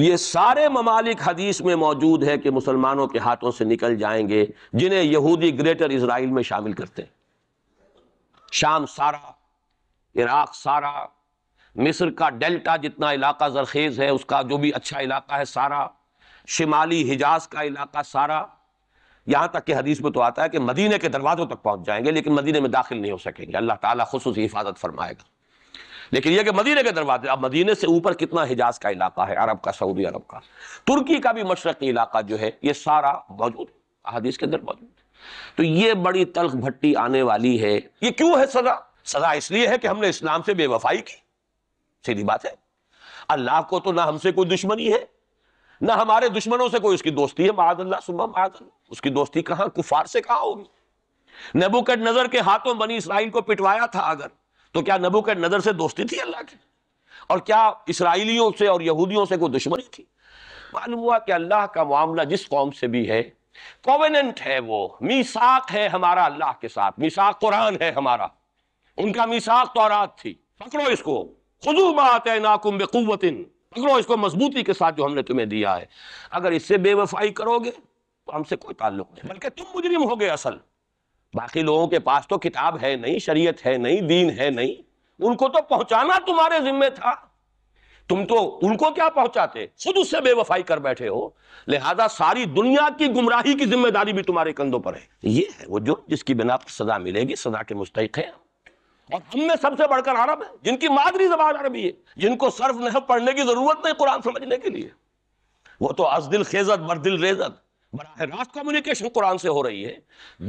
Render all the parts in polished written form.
یہ سارے ممالک حدیث میں موجود ہے کہ مسلمانوں کے ہاتھوں سے نکل جائیں گے جنہیں یہودی گریٹر اسرائیل میں شامل کرتے ہیں۔ شام سارا، عراق سارا، مصر کا ڈیلٹا جتنا علاقہ زرخیز ہے اس کا جو بھی اچھا علاقہ ہے سارا، شمالی حجاز کا علاقہ سارا، یہاں تک کہ حدیث میں تو آتا ہے کہ مدینے کے دروازوں تک پہنچ جائیں گے لیکن مدینے میں داخل نہیں ہو سکیں گے، اللہ تعالیٰ خصوصی حفاظت فرمائے گا۔ لیکن یہ کہ مدینے کے دروازے، اب مدینے سے اوپر کتنا حجاز کا علاقہ ہے، عرب کا، سعودی عرب کا، ترکی کا بھی مشرقی علاقہ جو ہے، یہ سارا موجود ہے، حدیث کے اندر موجود ہے۔ تو یہ بڑی تلخ بھٹی آنے والی ہے۔ یہ کیوں ہے سزا؟ سزا اس لیے ہے کہ ہم نے اسلام سے بے وفائی کی، سیدھی بات ہے۔ اللہ کو تو نہ ہم سے کوئی دشمنی ہے نہ ہمارے دشمنوں سے کوئی اس کی دوستی ہے، معاذ اللہ ثم معاذ اللہ۔ اس کی دوستی کہاں، کفار سے کہاں ہوگی؟ نبوکدنضر کے ہاتھوں بنی اسرائیل کو پٹوایا تھا اگر، تو کیا نبوکدنضر سے دوستی تھی اللہ کی؟ اور کیا اسرائیلیوں سے اور یہودیوں سے کوئی دشمنی تھی؟ معلوم ہوا کہ اللہ کا معاملہ جس قوم سے بھی ہے، کووننٹ ہے، وہ میثاق ہے ہمارا اللہ کے ساتھ، میثاق قرآن ہے ہمارا، ان کا میثاق تورات تھی، پکڑو اس کو، خذوا ما آتیناکم بقوۃ، پکڑو اس کو مضبوطی کے ساتھ جو ہم نے تمہیں دیا ہے۔ اگر اس سے بے وفائی کرو گے تو ہم سے کوئی تعلق نہیں، بلکہ تم مجرم ہو گئے اصل۔ باقی لوگوں کے پاس تو کتاب ہے نہیں، شریعت ہے نہیں، دین ہے نہیں، ان کو تو پہنچانا تمہارے ذمہ تھا، تم تو ان کو کیا پہنچاتے، خود اس سے بے وفائی کر بیٹھے ہو، لہذا ساری دنیا کی گمراہی کی ذمہ داری بھی تمہارے کندھوں پر ہے۔ یہ ہے وہ جو جس کی بنا پر سزا ملے گی، سزا کے مستحق ہے۔ اور ہم میں سب سے بڑھ کر عرب ہیں جن کی مادری زبان عربی ہے، جن کو صرف نحو پڑھنے کی ضرورت نہیں قرآن سمجھنے کے لیے، وہ تو از دل خیزت بر دل ریزت، براہ راست کمیونیکیشن قرآن سے ہو رہی ہے۔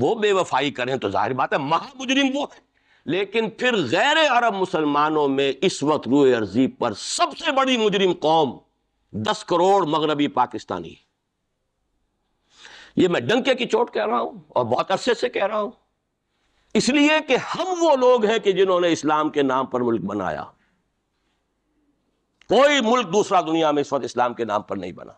وہ بے وفائی کریں تو ظاہر بات ہے مہا مجرم وہ ہے۔ لیکن پھر غیر عرب مسلمانوں میں اس وقت روئے ارضی پر سب سے بڑی مجرم قوم 10 کروڑ مغربی پاکستانی۔ یہ میں ڈنکے کی چوٹ کہہ رہا ہوں اور بہت عرصے سے کہہ رہا ہوں، اس لیے کہ ہم وہ لوگ ہیں کہ جنہوں نے اسلام کے نام پر ملک بنایا۔ کوئی ملک دوسرا دنیا میں اس وقت اسلام کے نام پر نہیں بنا۔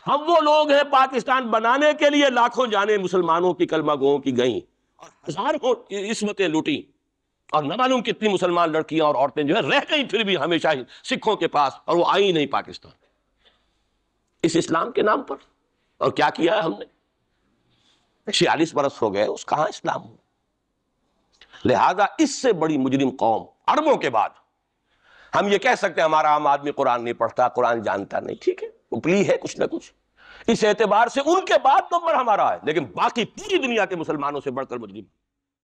ہم وہ لوگ ہیں پاکستان بنانے کے لیے لاکھوں جانیں مسلمانوں کی، کلمہ گوؤں کی گئیں اور ہزاروں عصمتیں لوٹی، اور نہ معلوم کتنی مسلمان لڑکیاں اور عورتیں جو ہے رہ گئی پھر بھی ہمیشہ ہی سکھوں کے پاس، اور وہ آئی نہیں پاکستان اس اسلام کے نام پر۔ اور کیا کیا ہے ہم نے؟ 46 برس ہو گئے، اس کہاں اسلام ہو؟ لہذا اس سے بڑی مجرم قوم عربوں کے بعد ہم یہ کہہ سکتے ہیں ہمارا عام آدمی قرآن نہیں پڑھتا، قرآن جانتا نہیں، ٹھیک ہے، اپلی ہے کچھ نہ کچھ، اس اعتبار سے ان کے بعد نمبر ہمارا ہے، لیکن باقی پوری دنیا کے مسلمانوں سے بڑھ کر مجرم